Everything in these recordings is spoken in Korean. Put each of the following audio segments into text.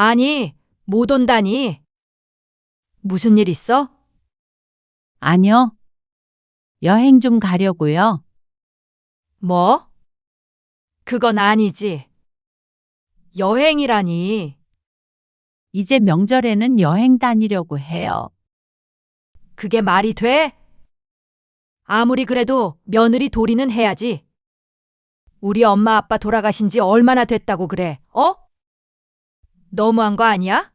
아니, 못 온다니. 무슨 일 있어? 아니요. 여행 좀 가려고요. 뭐? 그건 아니지. 여행이라니. 이제 명절에는 여행 다니려고 해요. 그게 말이 돼? 아무리 그래도 며느리 도리는 해야지. 우리 엄마 아빠 돌아가신 지 얼마나 됐다고 그래, 어? 너무한 거 아니야?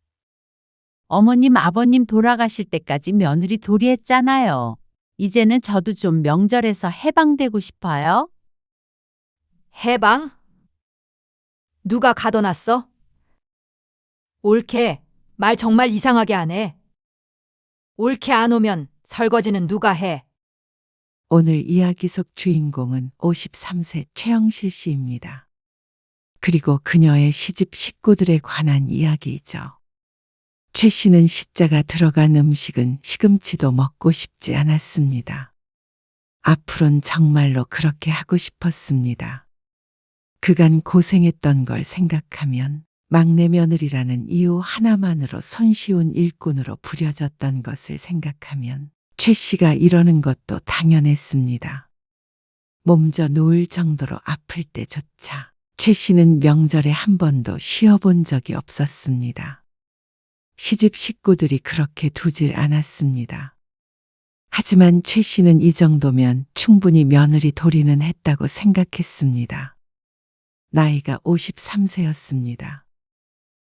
어머님, 아버님 돌아가실 때까지 며느리 도리했잖아요. 이제는 저도 좀 명절에서 해방되고 싶어요. 해방? 누가 가둬놨어? 옳게, 말 정말 이상하게 하네. 옳게 안 오면 설거지는 누가 해? 오늘 이야기 속 주인공은 53세 최영실 씨입니다. 그리고 그녀의 시집 식구들에 관한 이야기이죠. 최 씨는 시자가 들어간 음식은 시금치도 먹고 싶지 않았습니다. 앞으론 정말로 그렇게 하고 싶었습니다. 그간 고생했던 걸 생각하면 막내 며느리라는 이유 하나만으로 손쉬운 일꾼으로 부려졌던 것을 생각하면 최 씨가 이러는 것도 당연했습니다. 몸져 누울 정도로 아플 때조차 최 씨는 명절에 한 번도 쉬어본 적이 없었습니다. 시집 식구들이 그렇게 두질 않았습니다. 하지만 최 씨는 이 정도면 충분히 며느리 도리는 했다고 생각했습니다. 나이가 53세였습니다.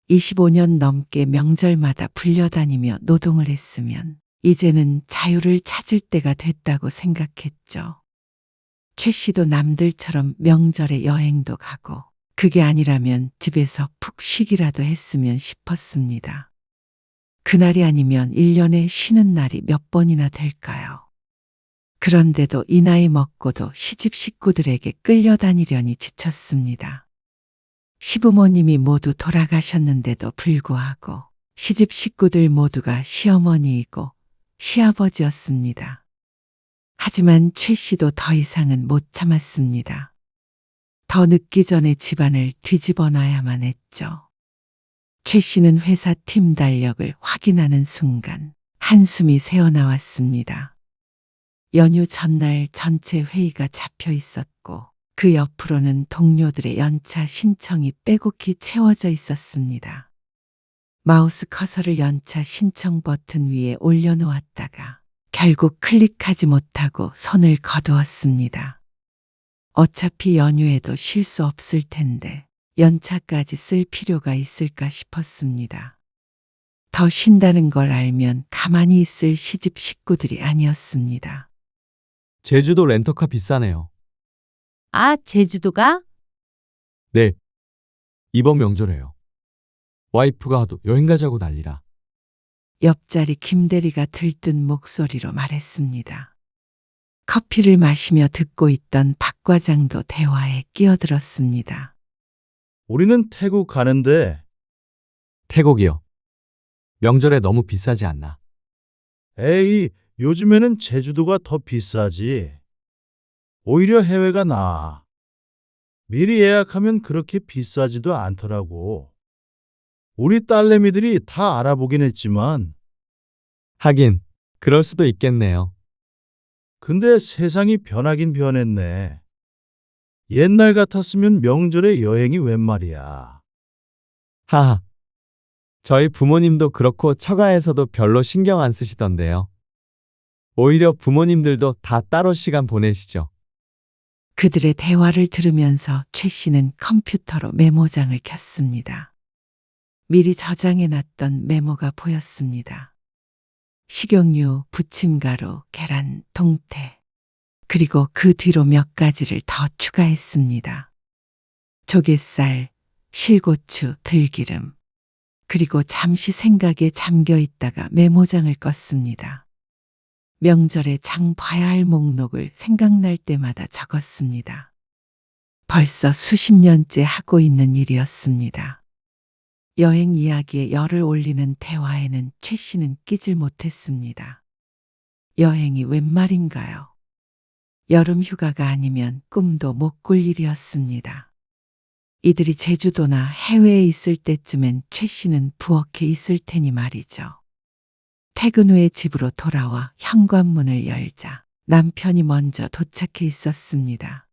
25년 넘게 명절마다 불려다니며 노동을 했으면 이제는 자유를 찾을 때가 됐다고 생각했죠. 최 씨도 남들처럼 명절에 여행도 가고 그게 아니라면 집에서 푹 쉬기라도 했으면 싶었습니다. 그날이 아니면 1년에 쉬는 날이 몇 번이나 될까요? 그런데도 이 나이 먹고도 시집 식구들에게 끌려다니려니 지쳤습니다. 시부모님이 모두 돌아가셨는데도 불구하고 시집 식구들 모두가 시어머니이고 시아버지였습니다. 하지만 최 씨도 더 이상은 못 참았습니다. 더 늦기 전에 집안을 뒤집어 놔야만 했죠. 최 씨는 회사 팀 달력을 확인하는 순간 한숨이 새어나왔습니다. 연휴 전날 전체 회의가 잡혀 있었고 그 옆으로는 동료들의 연차 신청이 빼곡히 채워져 있었습니다. 마우스 커서를 연차 신청 버튼 위에 올려놓았다가 결국 클릭하지 못하고 손을 거두었습니다. 어차피 연휴에도 쉴 수 없을 텐데 연차까지 쓸 필요가 있을까 싶었습니다. 더 쉰다는 걸 알면 가만히 있을 시집 식구들이 아니었습니다. 제주도 렌터카 비싸네요. 아, 제주도가? 네. 이번 명절에요. 와이프가 하도 여행 가자고 난리라. 옆자리 김대리가 들뜬 목소리로 말했습니다. 커피를 마시며 듣고 있던 박 과장도 대화에 끼어들었습니다. 우리는 태국 가는데, 태국이요. 명절에 너무 비싸지 않나? 에이, 요즘에는 제주도가 더 비싸지. 오히려 해외가 나아. 미리 예약하면 그렇게 비싸지도 않더라고. 우리 딸내미들이 다 알아보긴 했지만, 하긴, 그럴 수도 있겠네요. 근데 세상이 변하긴 변했네. 옛날 같았으면 명절에 여행이 웬 말이야. 하하. 저희 부모님도 그렇고 처가에서도 별로 신경 안 쓰시던데요. 오히려 부모님들도 다 따로 시간 보내시죠. 그들의 대화를 들으면서 최 씨는 컴퓨터로 메모장을 켰습니다. 미리 저장해놨던 메모가 보였습니다. 식용유, 부침가루, 계란, 동태, 그리고 그 뒤로 몇 가지를 더 추가했습니다. 조갯살, 실고추, 들기름, 그리고 잠시 생각에 잠겨 있다가 메모장을 껐습니다. 명절에 장 봐야 할 목록을 생각날 때마다 적었습니다. 벌써 수십 년째 하고 있는 일이었습니다. 여행 이야기에 열을 올리는 대화에는 최 씨는 끼질 못했습니다. 여행이 웬 말인가요? 여름 휴가가 아니면 꿈도 못 꿀 일이었습니다. 이들이 제주도나 해외에 있을 때쯤엔 최 씨는 부엌에 있을 테니 말이죠. 퇴근 후에 집으로 돌아와 현관문을 열자 남편이 먼저 도착해 있었습니다.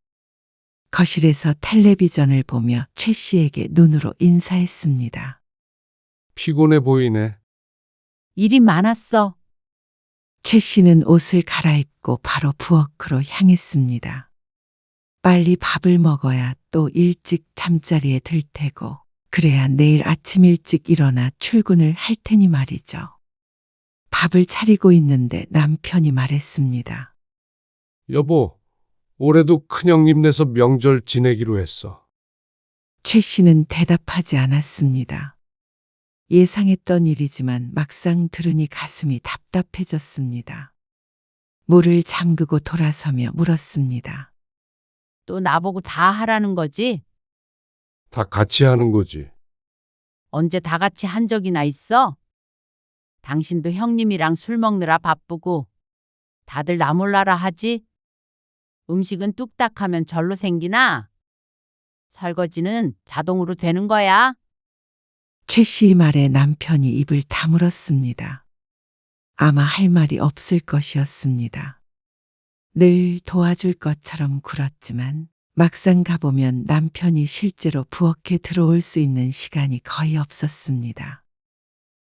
거실에서 텔레비전을 보며 최 씨에게 눈으로 인사했습니다. 피곤해 보이네. 일이 많았어. 최 씨는 옷을 갈아입고 바로 부엌으로 향했습니다. 빨리 밥을 먹어야 또 일찍 잠자리에 들 테고, 그래야 내일 아침 일찍 일어나 출근을 할 테니 말이죠. 밥을 차리고 있는데 남편이 말했습니다. 여보, 올해도 큰형님 내서 명절 지내기로 했어. 최 씨는 대답하지 않았습니다. 예상했던 일이지만 막상 들으니 가슴이 답답해졌습니다. 문을 잠그고 돌아서며 물었습니다. 또 나보고 다 하라는 거지? 다 같이 하는 거지. 언제 다 같이 한 적이나 있어? 당신도 형님이랑 술 먹느라 바쁘고 다들 나 몰라라 하지? 음식은 뚝딱 하면 절로 생기나? 설거지는 자동으로 되는 거야? 최 씨의 말에 남편이 입을 다물었습니다. 아마 할 말이 없을 것이었습니다. 늘 도와줄 것처럼 굴었지만 막상 가보면 남편이 실제로 부엌에 들어올 수 있는 시간이 거의 없었습니다.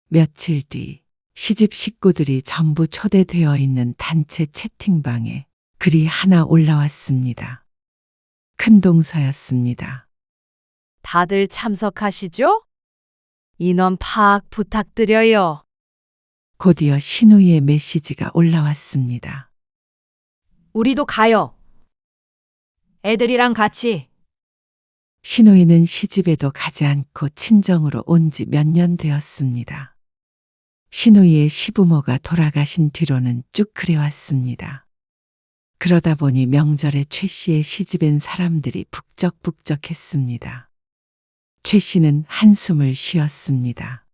며칠 뒤 시집 식구들이 전부 초대되어 있는 단체 채팅방에 글이 하나 올라왔습니다. 큰 동서였습니다. 다들 참석하시죠? 인원 파악 부탁드려요. 곧이어 신우이의 메시지가 올라왔습니다. 우리도 가요. 애들이랑 같이. 신우이는 시집에도 가지 않고 친정으로 온 지 몇 년 되었습니다. 신우이의 시부모가 돌아가신 뒤로는 쭉 그래왔습니다. 그러다 보니 명절에 최 씨의 시집엔 사람들이 북적북적했습니다. 최 씨는 한숨을 쉬었습니다.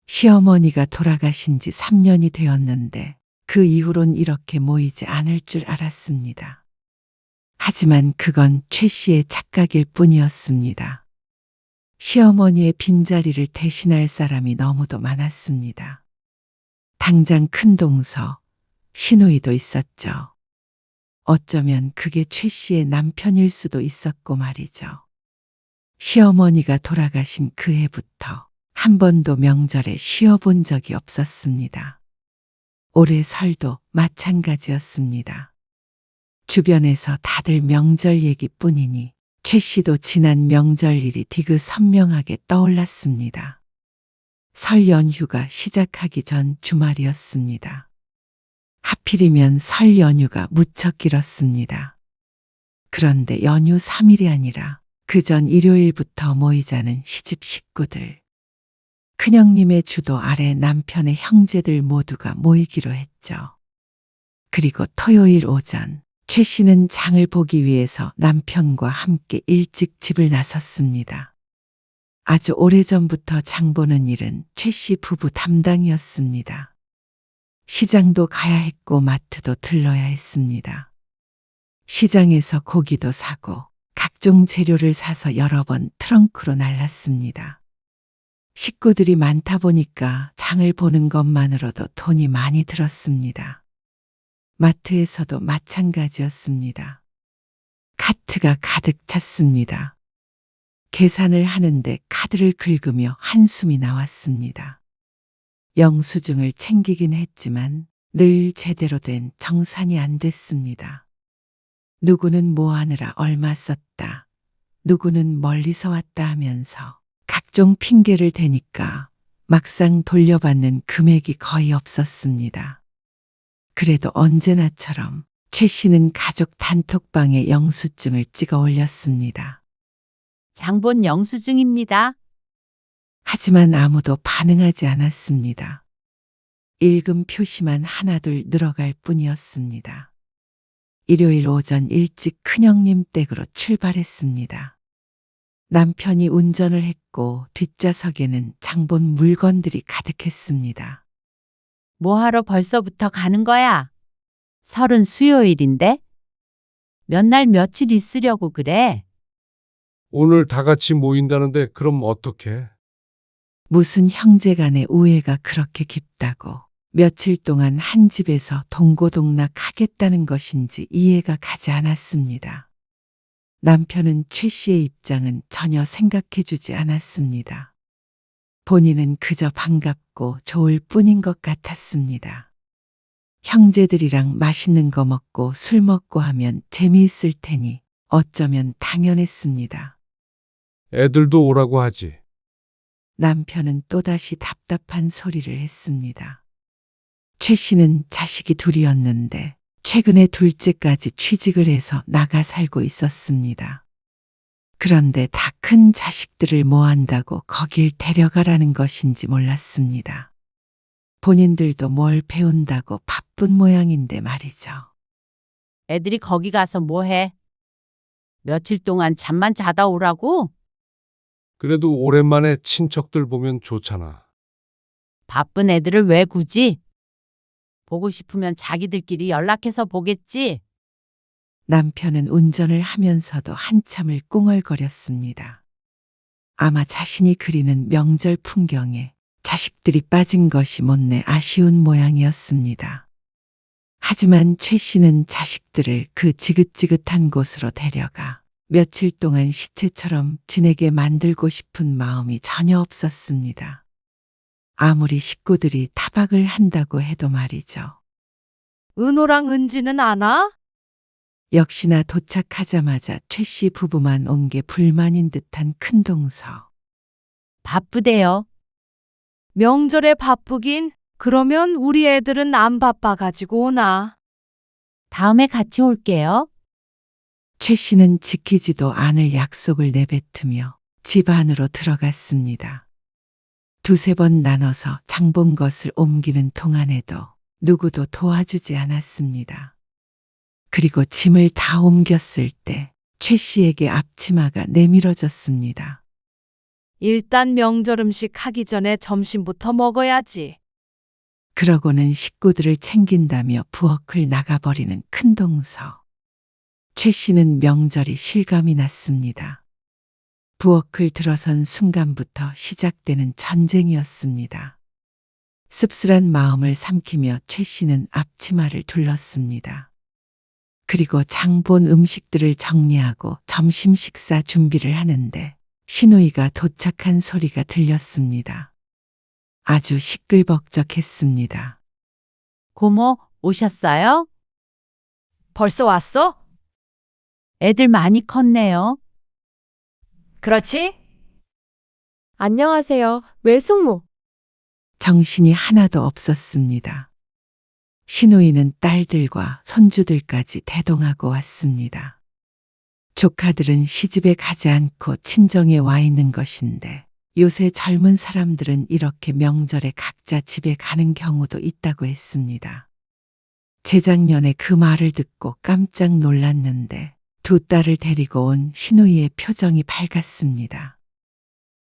시어머니가 돌아가신 지 3년이 되었는데 그 이후론 이렇게 모이지 않을 줄 알았습니다. 하지만 그건 최 씨의 착각일 뿐이었습니다. 시어머니의 빈자리를 대신할 사람이 너무도 많았습니다. 당장 큰동서, 신우이도 있었죠. 어쩌면 그게 최 씨의 남편일 수도 있었고 말이죠. 시어머니가 돌아가신 그 해부터 한 번도 명절에 쉬어본 적이 없었습니다. 올해 설도 마찬가지였습니다. 주변에서 다들 명절 얘기뿐이니 최 씨도 지난 명절 일이 디그 선명하게 떠올랐습니다. 설 연휴가 시작하기 전 주말이었습니다. 하필이면 설 연휴가 무척 길었습니다. 그런데 연휴 3일이 아니라 그 전 일요일부터 모이자는 시집 식구들. 큰형님의 주도 아래 남편의 형제들 모두가 모이기로 했죠. 그리고 토요일 오전 최 씨는 장을 보기 위해서 남편과 함께 일찍 집을 나섰습니다. 아주 오래전부터 장 보는 일은 최 씨 부부 담당이었습니다. 시장도 가야 했고 마트도 들러야 했습니다. 시장에서 고기도 사고 각종 재료를 사서 여러 번 트렁크로 날랐습니다. 식구들이 많다 보니까 장을 보는 것만으로도 돈이 많이 들었습니다. 마트에서도 마찬가지였습니다. 카트가 가득 찼습니다. 계산을 하는데 카드를 긁으며 한숨이 나왔습니다. 영수증을 챙기긴 했지만 늘 제대로 된 정산이 안 됐습니다. 누구는 뭐 하느라 얼마 썼다, 누구는 멀리서 왔다 하면서 각종 핑계를 대니까 막상 돌려받는 금액이 거의 없었습니다. 그래도 언제나처럼 최 씨는 가족 단톡방에 영수증을 찍어 올렸습니다. 장본 영수증입니다. 하지만 아무도 반응하지 않았습니다. 읽음 표시만 하나둘 늘어갈 뿐이었습니다. 일요일 오전 일찍 큰형님 댁으로 출발했습니다. 남편이 운전을 했고 뒷좌석에는 장본 물건들이 가득했습니다. 뭐하러 벌써부터 가는 거야? 설은 수요일인데? 몇 날 며칠 있으려고 그래? 오늘 다 같이 모인다는데 그럼 어떡해? 무슨 형제 간의 우애가 그렇게 깊다고 며칠 동안 한 집에서 동고동락 하겠다는 것인지 이해가 가지 않았습니다. 남편은 최 씨의 입장은 전혀 생각해 주지 않았습니다. 본인은 그저 반갑고 좋을 뿐인 것 같았습니다. 형제들이랑 맛있는 거 먹고 술 먹고 하면 재미있을 테니 어쩌면 당연했습니다. 애들도 오라고 하지. 남편은 또다시 답답한 소리를 했습니다. 최 씨는 자식이 둘이었는데 최근에 둘째까지 취직을 해서 나가 살고 있었습니다. 그런데 다 큰 자식들을 뭐 한다고 거길 데려가라는 것인지 몰랐습니다. 본인들도 뭘 배운다고 바쁜 모양인데 말이죠. 애들이 거기 가서 뭐 해? 며칠 동안 잠만 자다 오라고? 그래도 오랜만에 친척들 보면 좋잖아. 바쁜 애들을 왜 굳이? 보고 싶으면 자기들끼리 연락해서 보겠지? 남편은 운전을 하면서도 한참을 꿍얼거렸습니다. 아마 자신이 그리는 명절 풍경에 자식들이 빠진 것이 못내 아쉬운 모양이었습니다. 하지만 최 씨는 자식들을 그 지긋지긋한 곳으로 데려가 며칠 동안 시체처럼 지내게 만들고 싶은 마음이 전혀 없었습니다. 아무리 식구들이 타박을 한다고 해도 말이죠. 은호랑 은지는 안 와? 역시나 도착하자마자 최 씨 부부만 온 게 불만인 듯한 큰 동서. 바쁘대요. 명절에 바쁘긴. 그러면 우리 애들은 안 바빠가지고 오나? 다음에 같이 올게요. 최 씨는 지키지도 않을 약속을 내뱉으며 집 안으로 들어갔습니다. 두세 번 나눠서 장본 것을 옮기는 동안에도 누구도 도와주지 않았습니다. 그리고 짐을 다 옮겼을 때 최 씨에게 앞치마가 내밀어졌습니다. 일단 명절 음식 하기 전에 점심부터 먹어야지. 그러고는 식구들을 챙긴다며 부엌을 나가버리는 큰 동서. 최 씨는 명절이 실감이 났습니다. 부엌을 들어선 순간부터 시작되는 전쟁이었습니다. 씁쓸한 마음을 삼키며 최 씨는 앞치마를 둘렀습니다. 그리고 장본 음식들을 정리하고 점심 식사 준비를 하는데 시누이가 도착한 소리가 들렸습니다. 아주 시끌벅적했습니다. 고모, 오셨어요? 벌써 왔어? 애들 많이 컸네요. 그렇지? 안녕하세요. 외숙모. 정신이 하나도 없었습니다. 시누이는 딸들과 손주들까지 대동하고 왔습니다. 조카들은 시집에 가지 않고 친정에 와 있는 것인데 요새 젊은 사람들은 이렇게 명절에 각자 집에 가는 경우도 있다고 했습니다. 재작년에 그 말을 듣고 깜짝 놀랐는데 두 딸을 데리고 온 시누이의 표정이 밝았습니다.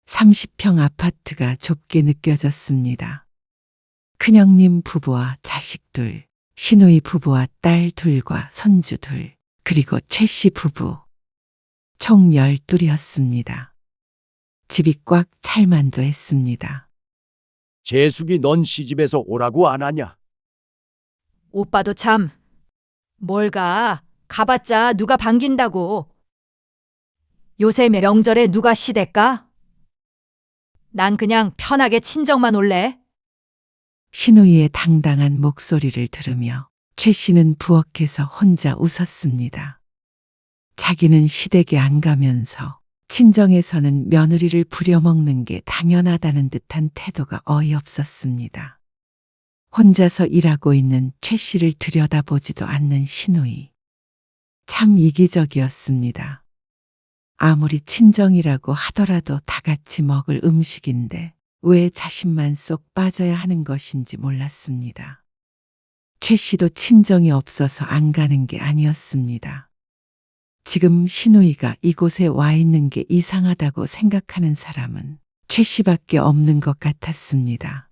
30평 아파트가 좁게 느껴졌습니다. 큰형님 부부와 자식 둘, 시누이 부부와 딸 둘과 손주 둘, 그리고 최 씨 부부. 총 12이었습니다. 집이 꽉 찰만도 했습니다. 재숙이 넌 시집에서 오라고 안 하냐? 오빠도 참. 뭘 가. 가봤자 누가 반긴다고. 요새 명절에 누가 시댁가? 난 그냥 편하게 친정만 올래. 시누이의 당당한 목소리를 들으며 최 씨는 부엌에서 혼자 웃었습니다. 자기는 시댁에 안 가면서 친정에서는 며느리를 부려먹는 게 당연하다는 듯한 태도가 어이없었습니다. 혼자서 일하고 있는 최 씨를 들여다보지도 않는 시누이. 참 이기적이었습니다. 아무리 친정이라고 하더라도 다 같이 먹을 음식인데 왜 자신만 쏙 빠져야 하는 것인지 몰랐습니다. 최 씨도 친정이 없어서 안 가는 게 아니었습니다. 지금 시누이가 이곳에 와 있는 게 이상하다고 생각하는 사람은 최 씨밖에 없는 것 같았습니다.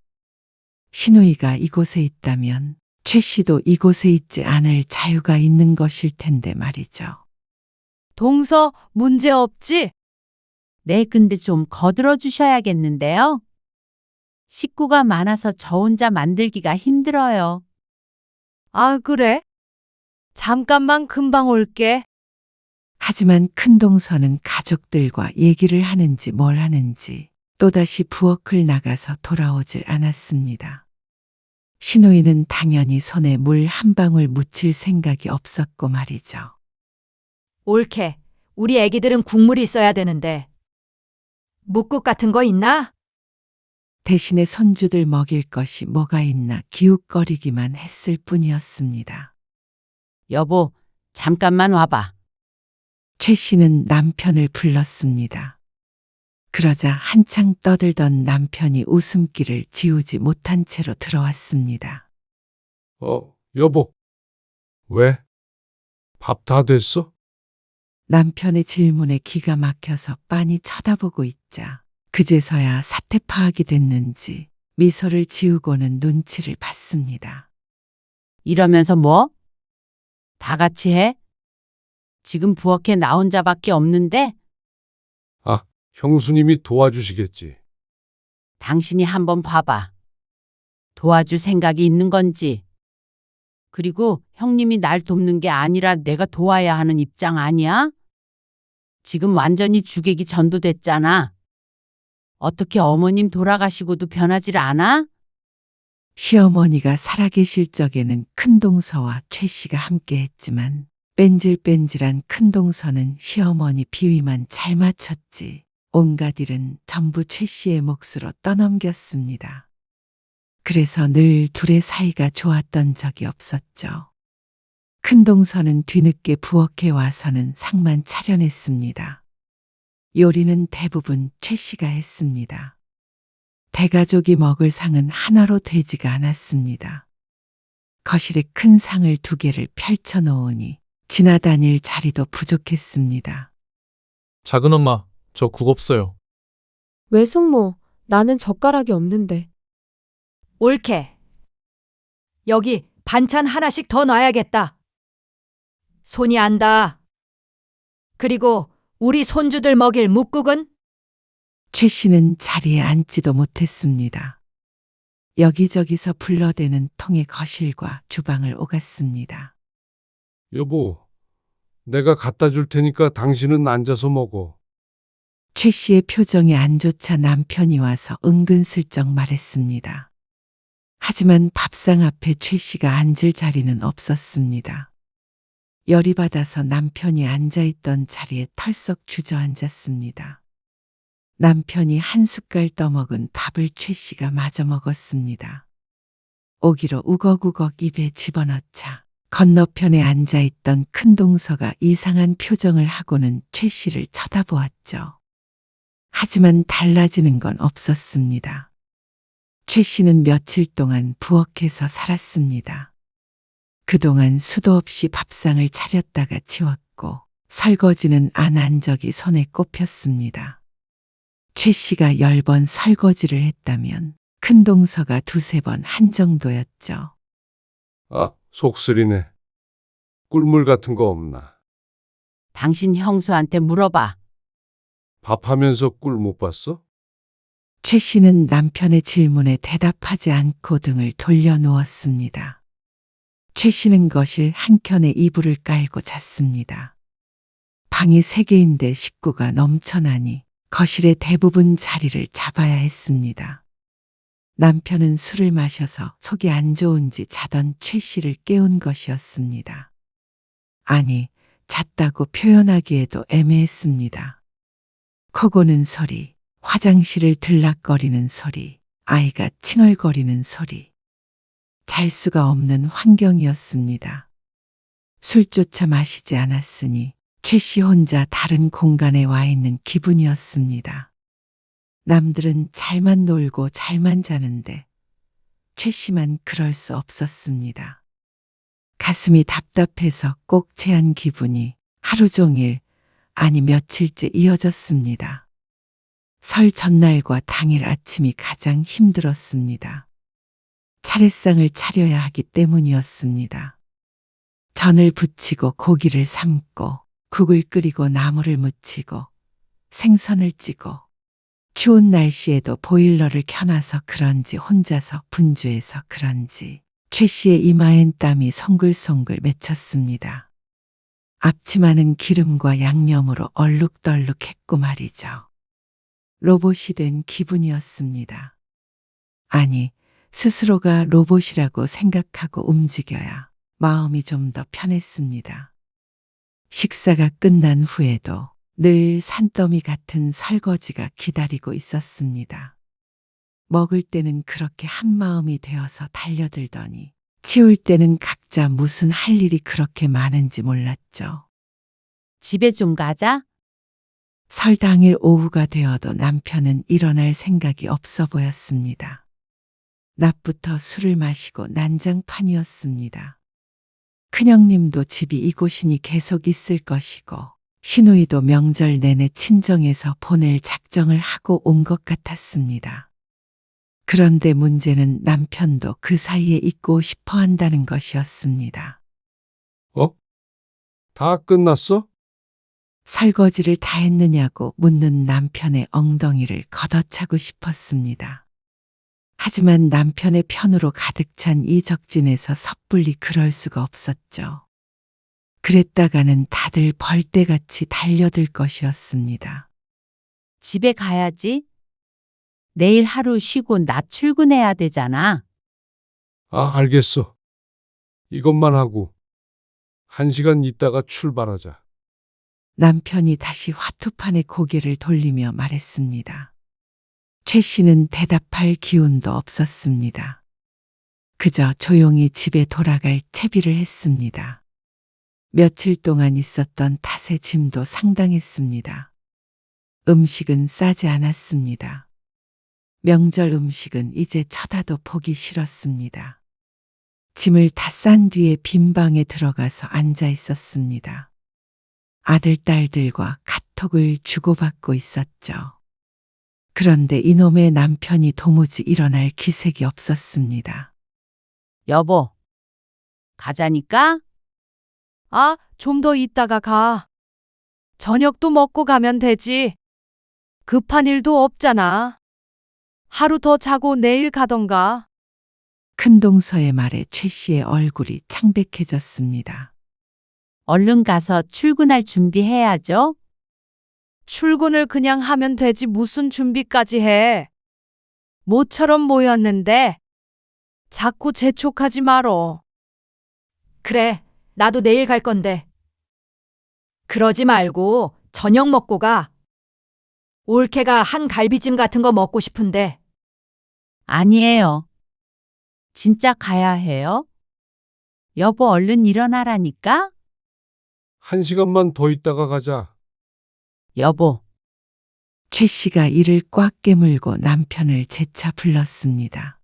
시누이가 이곳에 있다면 최 씨도 이곳에 있지 않을 자유가 있는 것일 텐데 말이죠. 동서 문제 없지? 네, 근데 좀 거들어 주셔야겠는데요. 식구가 많아서 저 혼자 만들기가 힘들어요. 아, 그래? 잠깐만 금방 올게. 하지만 큰동서는 가족들과 얘기를 하는지 뭘 하는지 또다시 부엌을 나가서 돌아오질 않았습니다. 신우이는 당연히 손에 물 한 방울 묻힐 생각이 없었고 말이죠. 옳게. 우리 애기들은 국물이 있어야 되는데. 묵국 같은 거 있나? 대신에 손주들 먹일 것이 뭐가 있나 기웃거리기만 했을 뿐이었습니다. 여보, 잠깐만 와봐. 최 씨는 남편을 불렀습니다. 그러자 한창 떠들던 남편이 웃음기를 지우지 못한 채로 들어왔습니다. 여보. 왜? 밥 다 됐어? 남편의 질문에 기가 막혀서 빤히 쳐다보고 있자 그제서야 사태 파악이 됐는지 미소를 지우고는 눈치를 봤습니다. 이러면서 뭐? 다 같이 해? 지금 부엌에 나 혼자밖에 없는데 형수님이 도와주시겠지. 당신이 한번 봐봐. 도와줄 생각이 있는 건지. 그리고 형님이 날 돕는 게 아니라 내가 도와야 하는 입장 아니야? 지금 완전히 주객이 전도됐잖아. 어떻게 어머님 돌아가시고도 변하질 않아? 시어머니가 살아계실 적에는 큰동서와 최 씨가 함께했지만 뺀질뺀질한 큰동서는 시어머니 비위만 잘 맞췄지 온갖 일은 전부 최 씨의 몫으로 떠넘겼습니다. 그래서 늘 둘의 사이가 좋았던 적이 없었죠. 큰동서는 뒤늦게 부엌에 와서는 상만 차려냈습니다. 요리는 대부분 최 씨가 했습니다. 대가족이 먹을 상은 하나로 되지가 않았습니다. 거실에 큰 상을 2개를 펼쳐놓으니 지나다닐 자리도 부족했습니다. 작은 엄마, 저 국 없어요. 외숙모, 나는 젓가락이 없는데. 옳게. 여기 반찬 하나씩 더 놔야겠다. 손이 안다. 그리고 우리 손주들 먹일 묵국은? 최 씨는 자리에 앉지도 못했습니다. 여기저기서 불러대는 통의 거실과 주방을 오갔습니다. 여보, 내가 갖다 줄 테니까 당신은 앉아서 먹어. 최 씨의 표정이 안 좋자 남편이 와서 은근슬쩍 말했습니다. 하지만 밥상 앞에 최 씨가 앉을 자리는 없었습니다. 열이 받아서 남편이 앉아있던 자리에 털썩 주저앉았습니다. 남편이 한 숟갈 떠먹은 밥을 최 씨가 마저 먹었습니다. 오기로 우걱우걱 입에 집어넣자 건너편에 앉아있던 큰동서가 이상한 표정을 하고는 최 씨를 쳐다보았죠. 하지만 달라지는 건 없었습니다. 최 씨는 며칠 동안 부엌에서 살았습니다. 그동안 수도 없이 밥상을 차렸다가 치웠고 설거지는 안 한 적이 손에 꼽혔습니다. 최 씨가 10번 설거지를 했다면 큰동서가 2~3번 한 정도였죠. 속쓰리네. 꿀물 같은 거 없나? 당신 형수한테 물어봐. 밥하면서 꿀 못 봤어? 최 씨는 남편의 질문에 대답하지 않고 등을 돌려누웠습니다. 최 씨는 거실 한켠에 이불을 깔고 잤습니다. 방이 3개인데 식구가 넘쳐나니 거실의 대부분 자리를 잡아야 했습니다. 남편은 술을 마셔서 속이 안 좋은지 자던 최 씨를 깨운 것이었습니다. 아니, 잤다고 표현하기에도 애매했습니다. 코 고는 소리, 화장실을 들락거리는 소리, 아이가 칭얼거리는 소리. 잘 수가 없는 환경이었습니다. 술조차 마시지 않았으니 최 씨 혼자 다른 공간에 와 있는 기분이었습니다. 남들은 잘만 놀고 잘만 자는데 최 씨만 그럴 수 없었습니다. 가슴이 답답해서 꼭 체한 기분이 하루 종일, 아니 며칠째 이어졌습니다. 설 전날과 당일 아침이 가장 힘들었습니다. 차례상을 차려야 하기 때문이었습니다. 전을 부치고 고기를 삶고 국을 끓이고 나물을 무치고 생선을 찌고 추운 날씨에도 보일러를 켜놔서 그런지 혼자서 분주해서 그런지 최 씨의 이마엔 땀이 송글송글 맺혔습니다. 앞치마는 기름과 양념으로 얼룩덜룩했고 말이죠. 로봇이 된 기분이었습니다. 아니, 스스로가 로봇이라고 생각하고 움직여야 마음이 좀 더 편했습니다. 식사가 끝난 후에도 늘 산더미 같은 설거지가 기다리고 있었습니다. 먹을 때는 그렇게 한마음이 되어서 달려들더니 치울 때는 각자 무슨 할 일이 그렇게 많은지 몰랐죠. 집에 좀 가자. 설 당일 오후가 되어도 남편은 일어날 생각이 없어 보였습니다. 낮부터 술을 마시고 난장판이었습니다. 큰형님도 집이 이곳이니 계속 있을 것이고 시누이도 명절 내내 친정에서 보낼 작정을 하고 온 것 같았습니다. 그런데 문제는 남편도 그 사이에 있고 싶어 한다는 것이었습니다. 다 끝났어? 설거지를 다 했느냐고 묻는 남편의 엉덩이를 걷어차고 싶었습니다. 하지만 남편의 편으로 가득 찬 이 적진에서 섣불리 그럴 수가 없었죠. 그랬다가는 다들 벌떼같이 달려들 것이었습니다. 집에 가야지. 내일 하루 쉬고 낮 출근해야 되잖아. 알겠어. 이것만 하고 1시간 있다가 출발하자. 남편이 다시 화투판에 고개를 돌리며 말했습니다. 최 씨는 대답할 기운도 없었습니다. 그저 조용히 집에 돌아갈 채비를 했습니다. 며칠 동안 있었던 탓에 짐도 상당했습니다. 음식은 싸지 않았습니다. 명절 음식은 이제 쳐다도 보기 싫었습니다. 짐을 다 싼 뒤에 빈 방에 들어가서 앉아 있었습니다. 아들, 딸들과 카톡을 주고받고 있었죠. 그런데 이놈의 남편이 도무지 일어날 기색이 없었습니다. 여보, 가자니까? 좀 더 있다가 가. 저녁도 먹고 가면 되지. 급한 일도 없잖아. 하루 더 자고 내일 가던가. 큰동서의 말에 최 씨의 얼굴이 창백해졌습니다. 얼른 가서 출근할 준비해야죠. 출근을 그냥 하면 되지 무슨 준비까지 해. 모처럼 모였는데 자꾸 재촉하지 말어. 그래, 나도 내일 갈 건데. 그러지 말고 저녁 먹고 가. 올케가 한 갈비찜 같은 거 먹고 싶은데. 아니에요. 진짜 가야 해요? 여보, 얼른 일어나라니까? 1시간만 더 있다가 가자. 여보, 최 씨가 이를 꽉 깨물고 남편을 재차 불렀습니다.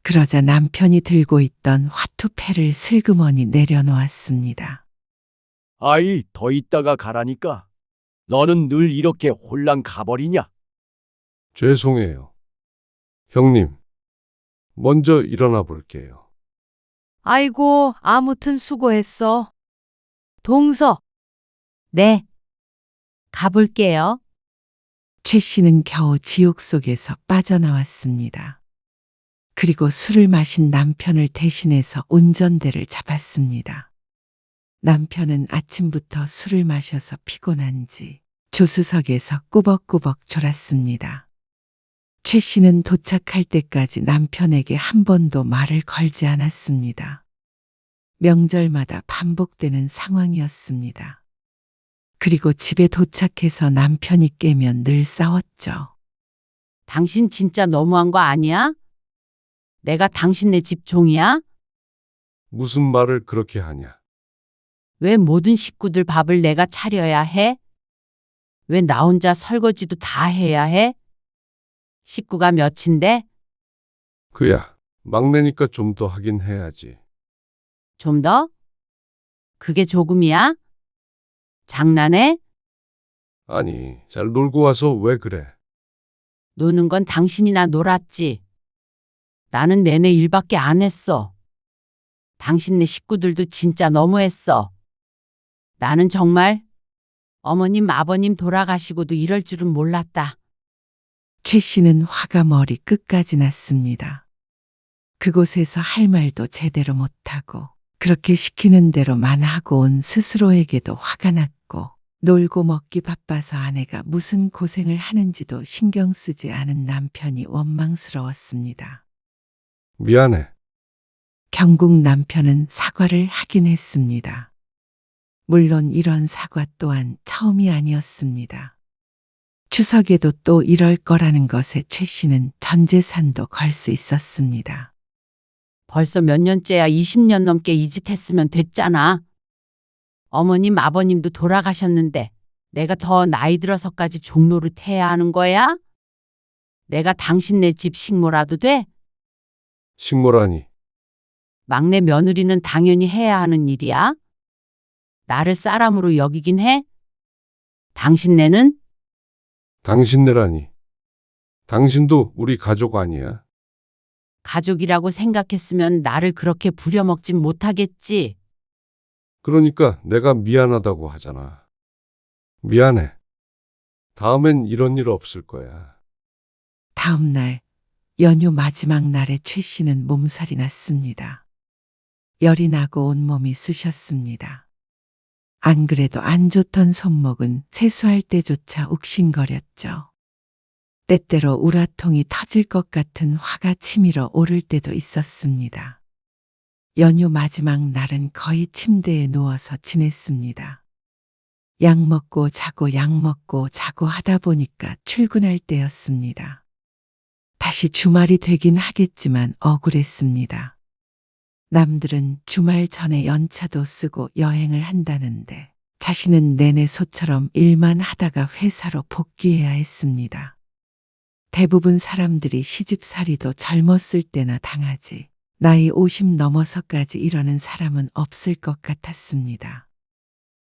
그러자 남편이 들고 있던 화투패를 슬그머니 내려놓았습니다. 아이, 더 있다가 가라니까. 너는 늘 이렇게 홀랑 가버리냐? 죄송해요. 형님, 먼저 일어나 볼게요. 아이고, 아무튼 수고했어. 동서, 네. 가볼게요. 최 씨는 겨우 지옥 속에서 빠져나왔습니다. 그리고 술을 마신 남편을 대신해서 운전대를 잡았습니다. 남편은 아침부터 술을 마셔서 피곤한지 조수석에서 꾸벅꾸벅 졸았습니다. 최 씨는 도착할 때까지 남편에게 한 번도 말을 걸지 않았습니다. 명절마다 반복되는 상황이었습니다. 그리고 집에 도착해서 남편이 깨면 늘 싸웠죠. 당신 진짜 너무한 거 아니야? 내가 당신네 집 종이야? 무슨 말을 그렇게 하냐? 왜 모든 식구들 밥을 내가 차려야 해? 왜 나 혼자 설거지도 다 해야 해? 식구가 몇인데? 그야, 막내니까 좀 더 하긴 해야지. 좀 더? 그게 조금이야? 장난해? 아니, 잘 놀고 와서 왜 그래? 노는 건 당신이나 놀았지. 나는 내내 일밖에 안 했어. 당신네 식구들도 진짜 너무했어. 나는 정말 어머님, 아버님 돌아가시고도 이럴 줄은 몰랐다. 최 씨는 화가 머리 끝까지 났습니다. 그곳에서 할 말도 제대로 못하고 그렇게 시키는 대로만 하고 온 스스로에게도 화가 났고 놀고 먹기 바빠서 아내가 무슨 고생을 하는지도 신경 쓰지 않은 남편이 원망스러웠습니다. 미안해. 결국 남편은 사과를 하긴 했습니다. 물론 이런 사과 또한 처음이 아니었습니다. 추석에도 또 이럴 거라는 것에 최 씨는 전 재산도 걸 수 있었습니다. 벌써 몇 년째야 20년 넘게 이 짓 했으면 됐잖아. 어머님, 아버님도 돌아가셨는데 내가 더 나이 들어서까지 종로를 해야 하는 거야? 내가 당신네 집 식모라도 돼? 식모라니. 막내 며느리는 당연히 해야 하는 일이야. 나를 사람으로 여기긴 해? 당신네는? 당신네라니. 당신도 우리 가족 아니야. 가족이라고 생각했으면 나를 그렇게 부려먹진 못하겠지. 그러니까 내가 미안하다고 하잖아. 미안해. 다음엔 이런 일 없을 거야. 다음 날 연휴 마지막 날에 최 씨는 몸살이 났습니다. 열이 나고 온몸이 쑤셨습니다. 안 그래도 안 좋던 손목은 세수할 때조차 욱신거렸죠. 때때로 우라통이 터질 것 같은 화가 치밀어 오를 때도 있었습니다. 연휴 마지막 날은 거의 침대에 누워서 지냈습니다. 약 먹고 자고 약 먹고 자고 하다 보니까 출근할 때였습니다. 다시 주말이 되긴 하겠지만 억울했습니다. 남들은 주말 전에 연차도 쓰고 여행을 한다는데 자신은 내내 소처럼 일만 하다가 회사로 복귀해야 했습니다. 대부분 사람들이 시집살이도 젊었을 때나 당하지 나이 50 넘어서까지 이러는 사람은 없을 것 같았습니다.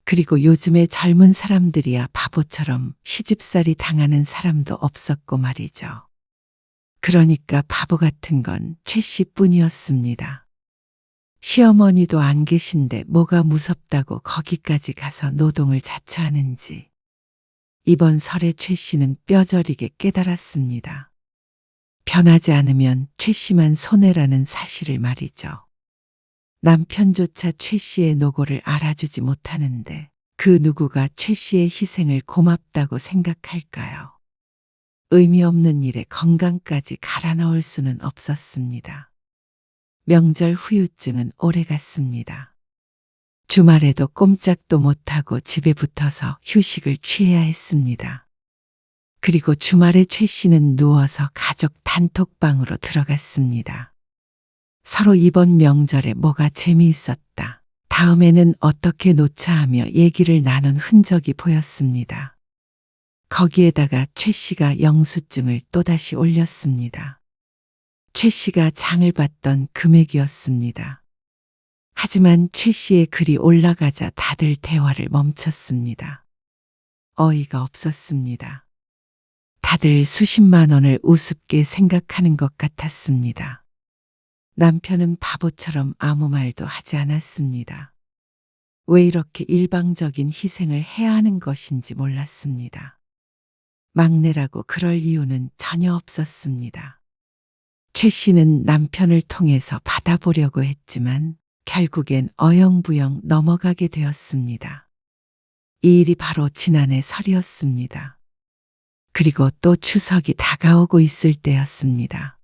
그리고 요즘에 젊은 사람들이야 바보처럼 시집살이 당하는 사람도 없었고 말이죠. 그러니까 바보 같은 건 최 씨뿐이었습니다. 시어머니도 안 계신데 뭐가 무섭다고 거기까지 가서 노동을 자처하는지. 이번 설에 최 씨는 뼈저리게 깨달았습니다. 변하지 않으면 최 씨만 손해라는 사실을 말이죠. 남편조차 최 씨의 노고를 알아주지 못하는데 그 누구가 최 씨의 희생을 고맙다고 생각할까요? 의미 없는 일에 건강까지 갈아 넣을 수는 없었습니다. 명절 후유증은 오래갔습니다. 주말에도 꼼짝도 못하고 집에 붙어서 휴식을 취해야 했습니다. 그리고 주말에 최 씨는 누워서 가족 단톡방으로 들어갔습니다. 서로 이번 명절에 뭐가 재미있었다. 다음에는 어떻게 놓자 하며 얘기를 나눈 흔적이 보였습니다. 거기에다가 최 씨가 영수증을 또다시 올렸습니다. 최 씨가 장을 봤던 금액이었습니다. 하지만 최 씨의 글이 올라가자 다들 대화를 멈췄습니다. 어이가 없었습니다. 다들 수십만 원을 우습게 생각하는 것 같았습니다. 남편은 바보처럼 아무 말도 하지 않았습니다. 왜 이렇게 일방적인 희생을 해야 하는 것인지 몰랐습니다. 막내라고 그럴 이유는 전혀 없었습니다. 최 씨는 남편을 통해서 받아보려고 했지만 결국엔 어영부영 넘어가게 되었습니다. 이 일이 바로 지난해 설이었습니다. 그리고 또 추석이 다가오고 있을 때였습니다.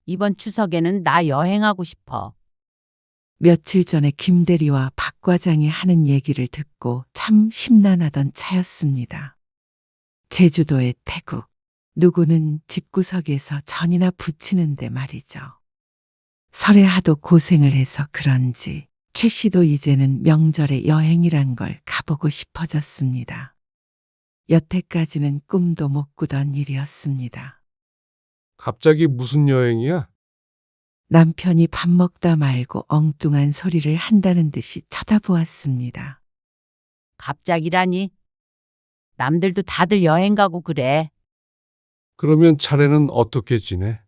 이번 추석에는 나 여행하고 싶어. 며칠 전에 김 대리와 박 과장이 하는 얘기를 듣고 참 심란하던 차였습니다. 제주도의 태국, 누구는 집구석에서 전이나 부치는데 말이죠. 설에 하도 고생을 해서 그런지 최 씨도 이제는 명절에 여행이란 걸 가보고 싶어졌습니다. 여태까지는 꿈도 못 꾸던 일이었습니다. 갑자기 무슨 여행이야? 남편이 밥 먹다 말고 엉뚱한 소리를 한다는 듯이 쳐다보았습니다. 갑자기라니. 남들도 다들 여행 가고 그래. 그러면 차례는 어떻게 지내?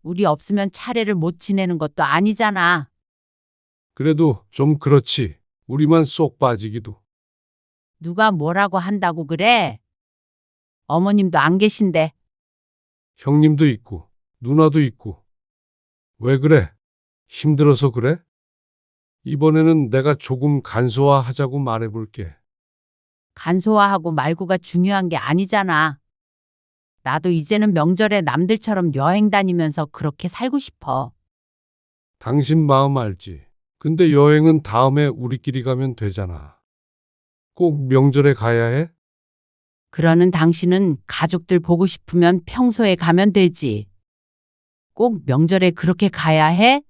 우리 없으면 차례를 못 지내는 것도 아니잖아. 그래도 좀 그렇지. 우리만 쏙 빠지기도. 누가 뭐라고 한다고 그래? 어머님도 안 계신데. 형님도 있고 누나도 있고. 왜 그래? 힘들어서 그래? 이번에는 내가 조금 간소화하자고 말해볼게. 간소화하고 말고가 중요한 게 아니잖아. 나도 이제는 명절에 남들처럼 여행 다니면서 그렇게 살고 싶어. 당신 마음 알지? 근데 여행은 다음에 우리끼리 가면 되잖아. 꼭 명절에 가야 해? 그러는 당신은 가족들 보고 싶으면 평소에 가면 되지. 꼭 명절에 그렇게 가야 해?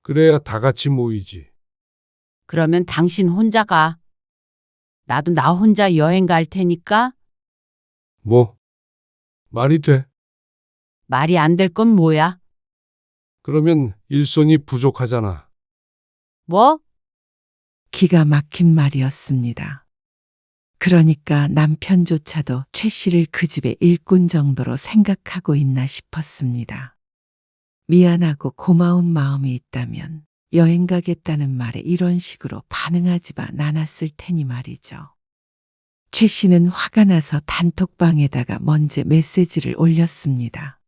그래야 다 같이 모이지. 그러면 당신 혼자 가. 나도 나 혼자 여행 갈 테니까. 뭐? 말이 돼? 말이 안 될 건 뭐야? 그러면 일손이 부족하잖아. 뭐? 기가 막힌 말이었습니다. 그러니까 남편조차도 최 씨를 그 집의 일꾼 정도로 생각하고 있나 싶었습니다. 미안하고 고마운 마음이 있다면 여행 가겠다는 말에 이런 식으로 반응하지만 않았을 테니 말이죠. 최 씨는 화가 나서 단톡방에다가 먼저 메시지를 올렸습니다.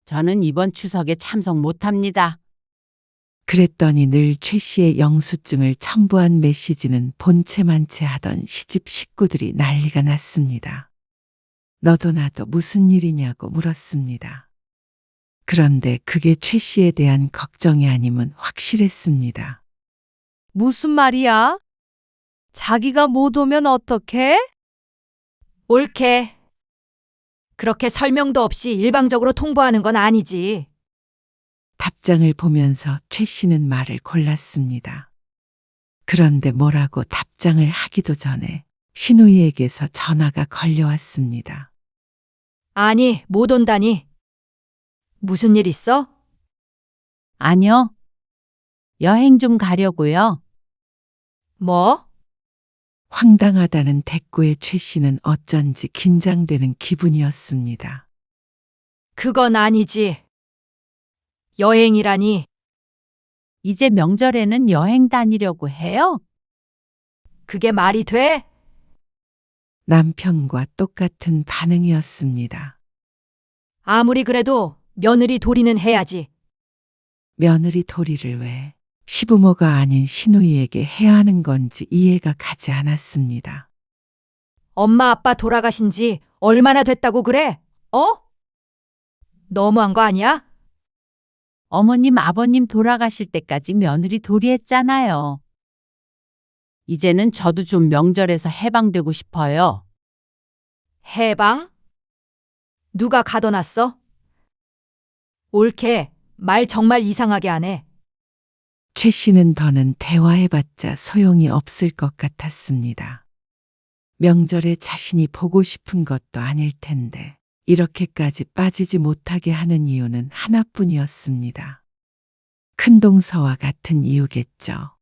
저는 이번 추석에 참석 못합니다. 그랬더니 늘 최 씨의 영수증을 첨부한 메시지는 본체만체 하던 시집 식구들이 난리가 났습니다. 너도 나도 무슨 일이냐고 물었습니다. 그런데 그게 최 씨에 대한 걱정이 아님은 확실했습니다. 무슨 말이야? 자기가 못 오면 어떡해? 옳게. 그렇게 설명도 없이 일방적으로 통보하는 건 아니지. 답장을 보면서 최 씨는 말을 골랐습니다. 그런데 뭐라고 답장을 하기도 전에 신우이에게서 전화가 걸려왔습니다. 아니, 못 온다니. 무슨 일 있어? 아니요. 여행 좀 가려고요. 뭐? 황당하다는 대꾸에 최 씨는 어쩐지 긴장되는 기분이었습니다. 그건 아니지. 여행이라니. 이제 명절에는 여행 다니려고 해요? 그게 말이 돼? 남편과 똑같은 반응이었습니다. 아무리 그래도 며느리 도리는 해야지. 며느리 도리를 왜 시부모가 아닌 시누이에게 해야 하는 건지 이해가 가지 않았습니다. 엄마 아빠 돌아가신 지 얼마나 됐다고 그래? 어? 너무한 거 아니야? 어머님, 아버님 돌아가실 때까지 며느리 도리했잖아요. 이제는 저도 좀 명절에서 해방되고 싶어요. 해방? 누가 가둬놨어? 옳게 말 정말 이상하게 하네. 최 씨는 더는 대화해봤자 소용이 없을 것 같았습니다. 명절에 자신이 보고 싶은 것도 아닐 텐데 이렇게까지 빠지지 못하게 하는 이유는 하나뿐이었습니다. 큰동서와 같은 이유겠죠.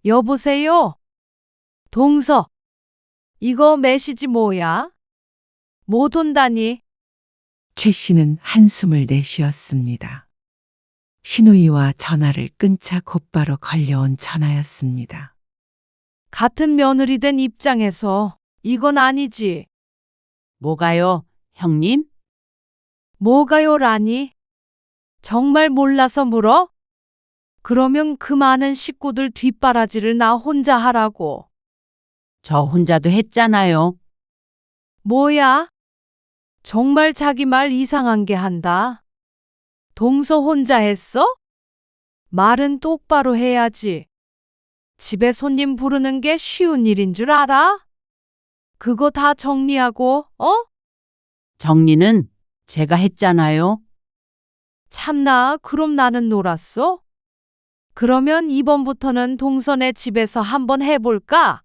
여보세요? 동서. 이거 메시지 뭐야? 못 온다니? 최 씨는 한숨을 내쉬었습니다. 신우이와 전화를 끊자 곧바로 걸려온 전화였습니다. 같은 며느리 된 입장에서 이건 아니지. 뭐가요, 형님? 뭐가요라니? 정말 몰라서 물어? 그러면 그 많은 식구들 뒷바라지를 나 혼자 하라고. 저 혼자도 했잖아요. 뭐야? 정말 자기 말 이상한 게 한다. 동서 혼자 했어? 말은 똑바로 해야지. 집에 손님 부르는 게 쉬운 일인 줄 알아? 그거 다 정리하고, 정리는 제가 했잖아요. 참나, 그럼 나는 놀았어? 그러면 이번부터는 동선의 집에서 한번 해볼까?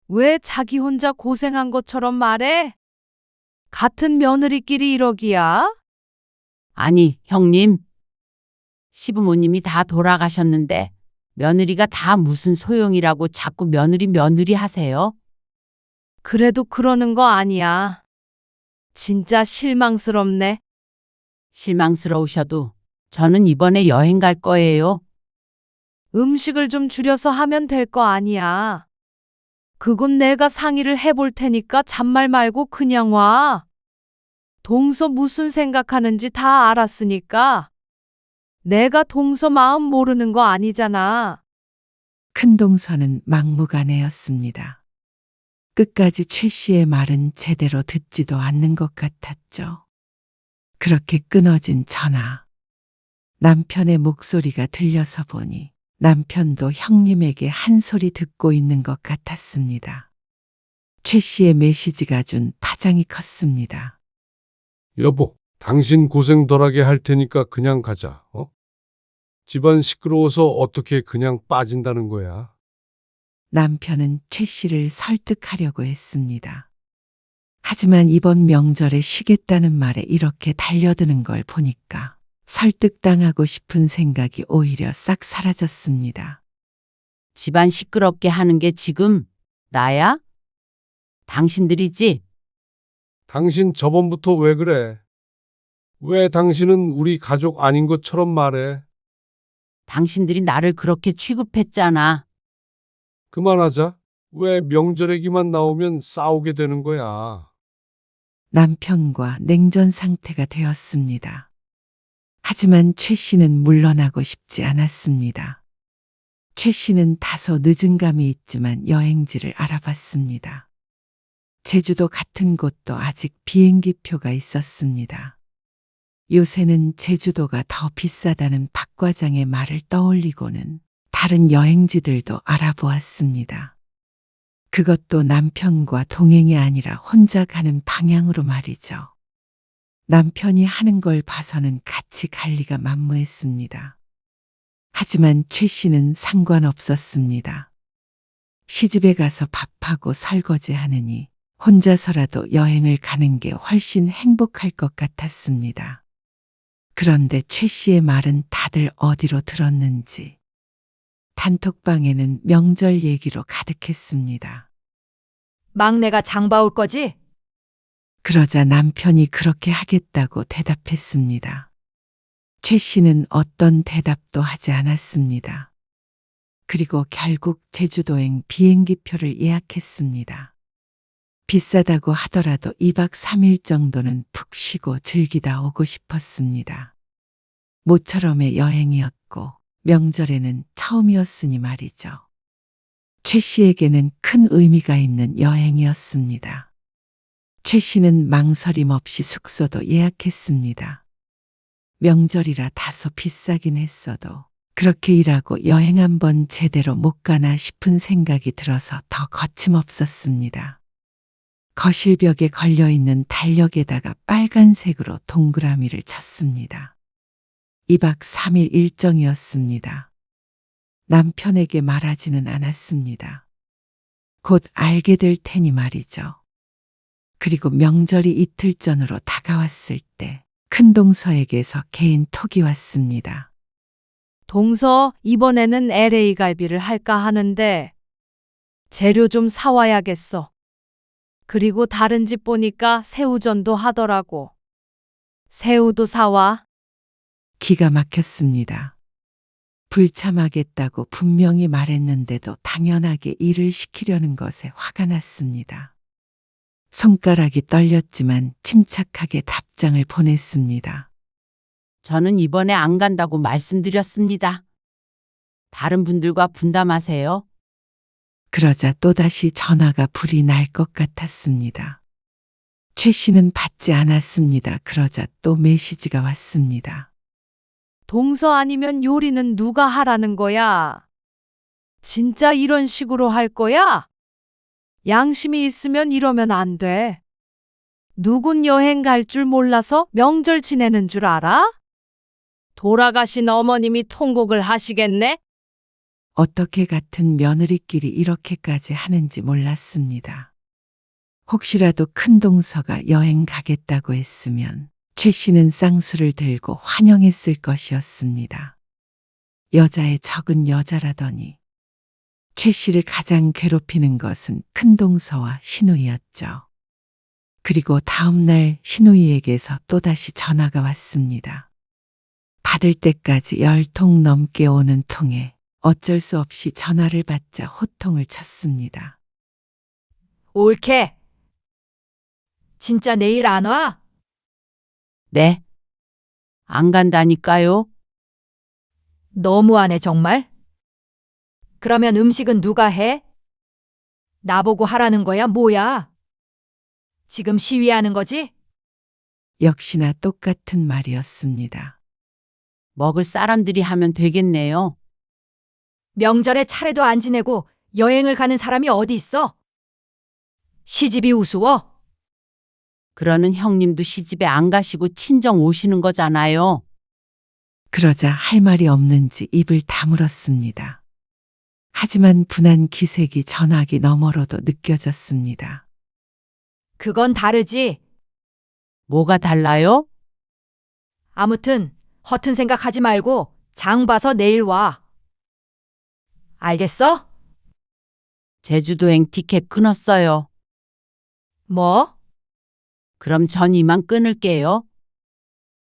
왜 자기 혼자 고생한 것처럼 말해? 같은 며느리끼리 이러기야? 아니, 형님. 시부모님이 다 돌아가셨는데 며느리가 다 무슨 소용이라고 자꾸 며느리 하세요? 그래도 그러는 거 아니야. 진짜 실망스럽네. 실망스러우셔도 저는 이번에 여행 갈 거예요. 음식을 좀 줄여서 하면 될 거 아니야. 그건 내가 상의를 해볼 테니까 잔말 말고 그냥 와. 동서 무슨 생각하는지 다 알았으니까. 내가 동서 마음 모르는 거 아니잖아. 큰동서는 막무가내였습니다. 끝까지 최 씨의 말은 제대로 듣지도 않는 것 같았죠. 그렇게 끊어진 전화. 남편의 목소리가 들려서 보니 남편도 형님에게 한 소리 듣고 있는 것 같았습니다. 최 씨의 메시지가 준 파장이 컸습니다. 여보, 당신 고생 덜하게 할 테니까 그냥 가자. 집안 시끄러워서 어떻게 그냥 빠진다는 거야? 남편은 최 씨를 설득하려고 했습니다. 하지만 이번 명절에 쉬겠다는 말에 이렇게 달려드는 걸 보니까 설득당하고 싶은 생각이 오히려 싹 사라졌습니다. 집안 시끄럽게 하는 게 지금 나야? 당신들이지? 당신 저번부터 왜 그래? 왜 당신은 우리 가족 아닌 것처럼 말해? 당신들이 나를 그렇게 취급했잖아. 그만하자. 왜 명절 얘기만 나오면 싸우게 되는 거야? 남편과 냉전 상태가 되었습니다. 하지만 최 씨는 물러나고 싶지 않았습니다. 최 씨는 다소 늦은 감이 있지만 여행지를 알아봤습니다. 제주도 같은 곳도 아직 비행기 표가 있었습니다. 요새는 제주도가 더 비싸다는 박 과장의 말을 떠올리고는 다른 여행지들도 알아보았습니다. 그것도 남편과 동행이 아니라 혼자 가는 방향으로 말이죠. 남편이 하는 걸 봐서는 같이 갈 리가 만무했습니다. 하지만 최 씨는 상관없었습니다. 시집에 가서 밥하고 설거지하느니 혼자서라도 여행을 가는 게 훨씬 행복할 것 같았습니다. 그런데 최 씨의 말은 다들 어디로 들었는지 단톡방에는 명절 얘기로 가득했습니다. 막내가 장 봐올 거지? 그러자 남편이 그렇게 하겠다고 대답했습니다. 최 씨는 어떤 대답도 하지 않았습니다. 그리고 결국 제주도행 비행기표를 예약했습니다. 비싸다고 하더라도 2박 3일 정도는 푹 쉬고 즐기다 오고 싶었습니다. 모처럼의 여행이었고 명절에는 처음이었으니 말이죠. 최 씨에게는 큰 의미가 있는 여행이었습니다. 최 씨는 망설임 없이 숙소도 예약했습니다. 명절이라 다소 비싸긴 했어도 그렇게 일하고 여행 한번 제대로 못 가나 싶은 생각이 들어서 더 거침없었습니다. 거실벽에 걸려있는 달력에다가 빨간색으로 동그라미를 쳤습니다. 2박 3일 일정이었습니다. 남편에게 말하지는 않았습니다. 곧 알게 될 테니 말이죠. 그리고 명절이 이틀 전으로 다가왔을 때 큰동서에게서 개인 톡이 왔습니다. 동서, 이번에는 LA 갈비를 할까 하는데 재료 좀 사와야겠어. 그리고 다른 집 보니까 새우전도 하더라고. 새우도 사와. 기가 막혔습니다. 불참하겠다고 분명히 말했는데도 당연하게 일을 시키려는 것에 화가 났습니다. 손가락이 떨렸지만 침착하게 답장을 보냈습니다. 저는 이번에 안 간다고 말씀드렸습니다. 다른 분들과 분담하세요. 그러자 또다시 전화가 불이 날 것 같았습니다. 최 씨는 받지 않았습니다. 그러자 또 메시지가 왔습니다. 동서 아니면 요리는 누가 하라는 거야? 진짜 이런 식으로 할 거야? 양심이 있으면 이러면 안 돼. 누군 여행 갈 줄 몰라서 명절 지내는 줄 알아? 돌아가신 어머님이 통곡을 하시겠네? 어떻게 같은 며느리끼리 이렇게까지 하는지 몰랐습니다. 혹시라도 큰동서가 여행 가겠다고 했으면 최 씨는 쌍수를 들고 환영했을 것이었습니다. 여자의 적은 여자라더니 최 씨를 가장 괴롭히는 것은 큰동서와 시누이였죠. 그리고 다음 날 시누이에게서 또다시 전화가 왔습니다. 받을 때까지 10통 넘게 오는 통에 어쩔 수 없이 전화를 받자 호통을 쳤습니다. 옳게. 진짜 내일 안 와? 네. 안 간다니까요. 너무하네, 정말. 그러면 음식은 누가 해? 나보고 하라는 거야, 뭐야? 지금 시위하는 거지? 역시나 똑같은 말이었습니다. 먹을 사람들이 하면 되겠네요. 명절에 차례도 안 지내고 여행을 가는 사람이 어디 있어? 시집이 우스워? 그러는 형님도 시집에 안 가시고 친정 오시는 거잖아요. 그러자 할 말이 없는지 입을 다물었습니다. 하지만 분한 기색이 전화기 너머로도 느껴졌습니다. 그건 다르지. 뭐가 달라요? 아무튼 허튼 생각하지 말고 장 봐서 내일 와. 알겠어? 제주도행 티켓 끊었어요. 뭐? 그럼 전 이만 끊을게요.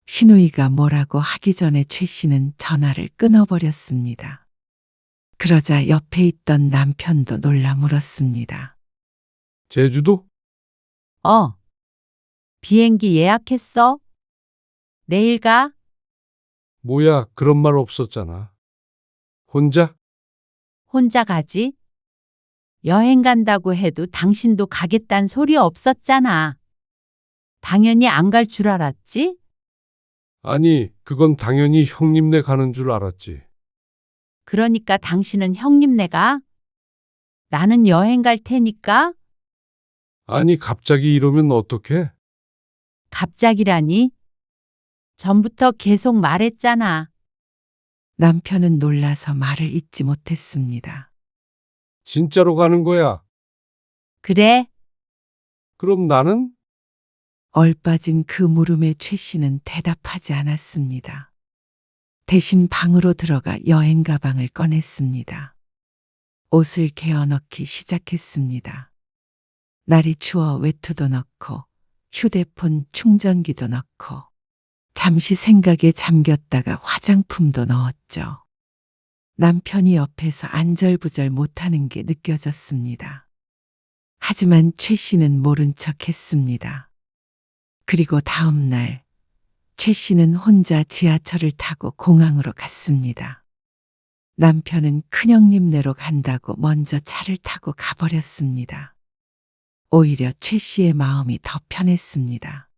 신우이가 뭐라고 하기 전에 최 씨는 전화를 끊어버렸습니다. 그러자 옆에 있던 남편도 놀라 물었습니다. 제주도? 비행기 예약했어? 내일 가? 뭐야, 그런 말 없었잖아. 혼자? 혼자 가지? 여행 간다고 해도 당신도 가겠단 소리 없었잖아. 당연히 안 갈 줄 알았지? 아니, 그건 당연히 형님네 가는 줄 알았지. 그러니까 당신은 형님네 가? 나는 여행 갈 테니까? 아니, 갑자기 이러면 어떡해? 갑자기라니? 전부터 계속 말했잖아. 남편은 놀라서 말을 잇지 못했습니다. 진짜로 가는 거야. 그래? 그럼 나는? 얼빠진 그 물음에 최 씨는 대답하지 않았습니다. 대신 방으로 들어가 여행 가방을 꺼냈습니다. 옷을 개어 넣기 시작했습니다. 날이 추워 외투도 넣고 휴대폰 충전기도 넣고 잠시 생각에 잠겼다가 화장품도 넣었죠. 남편이 옆에서 안절부절 못하는 게 느껴졌습니다. 하지만 최 씨는 모른 척 했습니다. 그리고 다음 날, 최 씨는 혼자 지하철을 타고 공항으로 갔습니다. 남편은 큰형님네로 간다고 먼저 차를 타고 가버렸습니다. 오히려 최 씨의 마음이 더 편했습니다.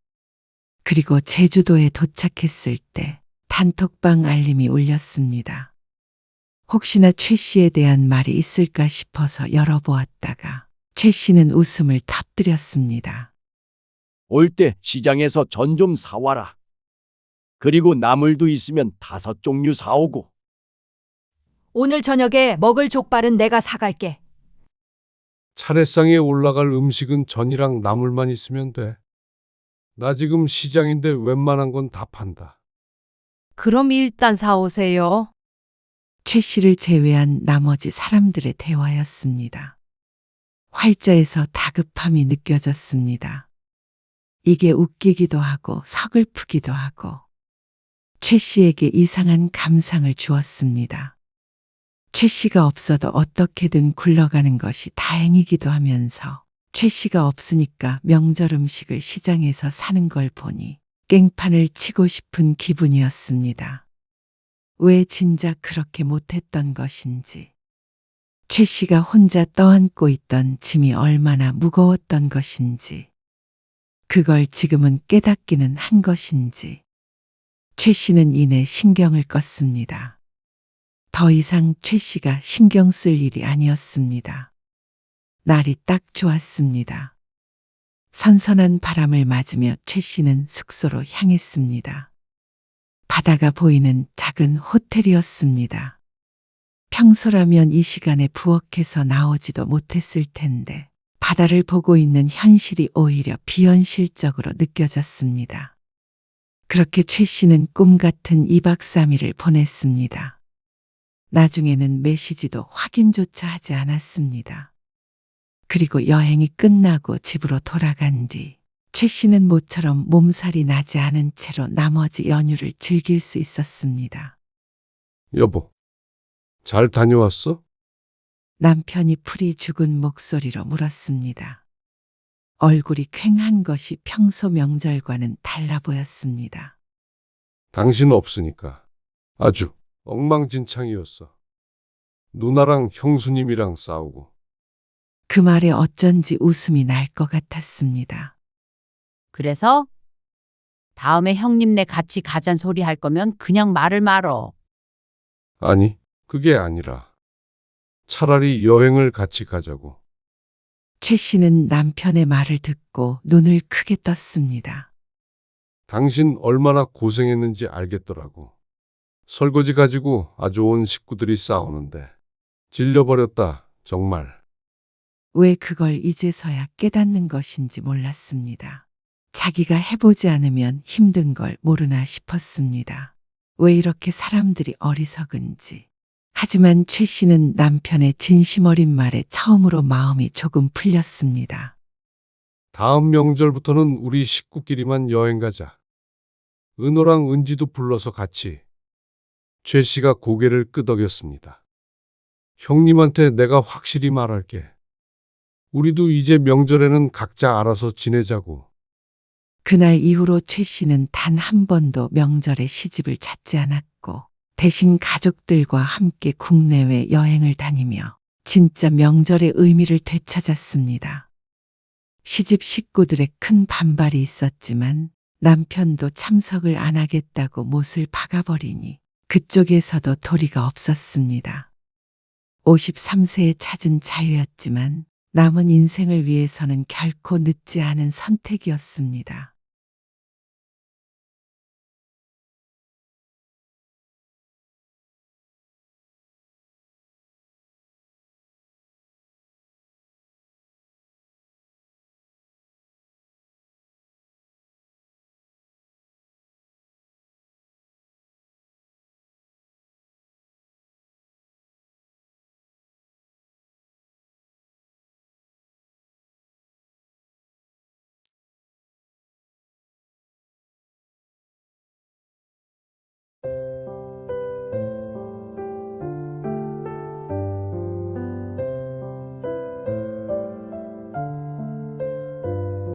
그리고 제주도에 도착했을 때 단톡방 알림이 울렸습니다. 혹시나 최 씨에 대한 말이 있을까 싶어서 열어보았다가 최 씨는 웃음을 터뜨렸습니다. 올 때 시장에서 전 좀 사와라. 그리고 나물도 있으면 5종류 사오고. 오늘 저녁에 먹을 족발은 내가 사갈게. 차례상에 올라갈 음식은 전이랑 나물만 있으면 돼. 나 지금 시장인데 웬만한 건 다 판다. 그럼 일단 사오세요. 최 씨를 제외한 나머지 사람들의 대화였습니다. 활자에서 다급함이 느껴졌습니다. 이게 웃기기도 하고 서글프기도 하고 최 씨에게 이상한 감상을 주었습니다. 최 씨가 없어도 어떻게든 굴러가는 것이 다행이기도 하면서 최 씨가 없으니까 명절 음식을 시장에서 사는 걸 보니 깽판을 치고 싶은 기분이었습니다. 왜 진작 그렇게 못했던 것인지, 최 씨가 혼자 떠안고 있던 짐이 얼마나 무거웠던 것인지, 그걸 지금은 깨닫기는 한 것인지, 최 씨는 이내 신경을 껐습니다. 더 이상 최 씨가 신경 쓸 일이 아니었습니다. 날이 딱 좋았습니다. 선선한 바람을 맞으며 최 씨는 숙소로 향했습니다. 바다가 보이는 작은 호텔이었습니다. 평소라면 이 시간에 부엌에서 나오지도 못했을 텐데 바다를 보고 있는 현실이 오히려 비현실적으로 느껴졌습니다. 그렇게 최 씨는 꿈 같은 2박 3일을 보냈습니다. 나중에는 메시지도 확인조차 하지 않았습니다. 그리고 여행이 끝나고 집으로 돌아간 뒤 최 씨는 모처럼 몸살이 나지 않은 채로 나머지 연휴를 즐길 수 있었습니다. 여보, 잘 다녀왔어? 남편이 풀이 죽은 목소리로 물었습니다. 얼굴이 퀭한 것이 평소 명절과는 달라 보였습니다. 당신 없으니까 아주 엉망진창이었어. 누나랑 형수님이랑 싸우고. 그 말에 어쩐지 웃음이 날 것 같았습니다. 그래서 다음에 형님네 같이 가잔 소리 할 거면 그냥 말을 말어. 아니, 그게 아니라 차라리 여행을 같이 가자고. 최 씨는 남편의 말을 듣고 눈을 크게 떴습니다. 당신 얼마나 고생했는지 알겠더라고. 설거지 가지고 아주 온 식구들이 싸우는데 질려버렸다, 정말. 왜 그걸 이제서야 깨닫는 것인지 몰랐습니다. 자기가 해보지 않으면 힘든 걸 모르나 싶었습니다. 왜 이렇게 사람들이 어리석은지. 하지만 최 씨는 남편의 진심 어린 말에 처음으로 마음이 조금 풀렸습니다. 다음 명절부터는 우리 식구끼리만 여행 가자. 은호랑 은지도 불러서 같이. 최 씨가 고개를 끄덕였습니다. 형님한테 내가 확실히 말할게. 우리도 이제 명절에는 각자 알아서 지내자고. 그날 이후로 최 씨는 단 한 번도 명절에 시집을 찾지 않았고 대신 가족들과 함께 국내외 여행을 다니며 진짜 명절의 의미를 되찾았습니다. 시집 식구들의 큰 반발이 있었지만 남편도 참석을 안 하겠다고 못을 박아버리니 그쪽에서도 도리가 없었습니다. 53세에 찾은 자유였지만 남은 인생을 위해서는 결코 늦지 않은 선택이었습니다.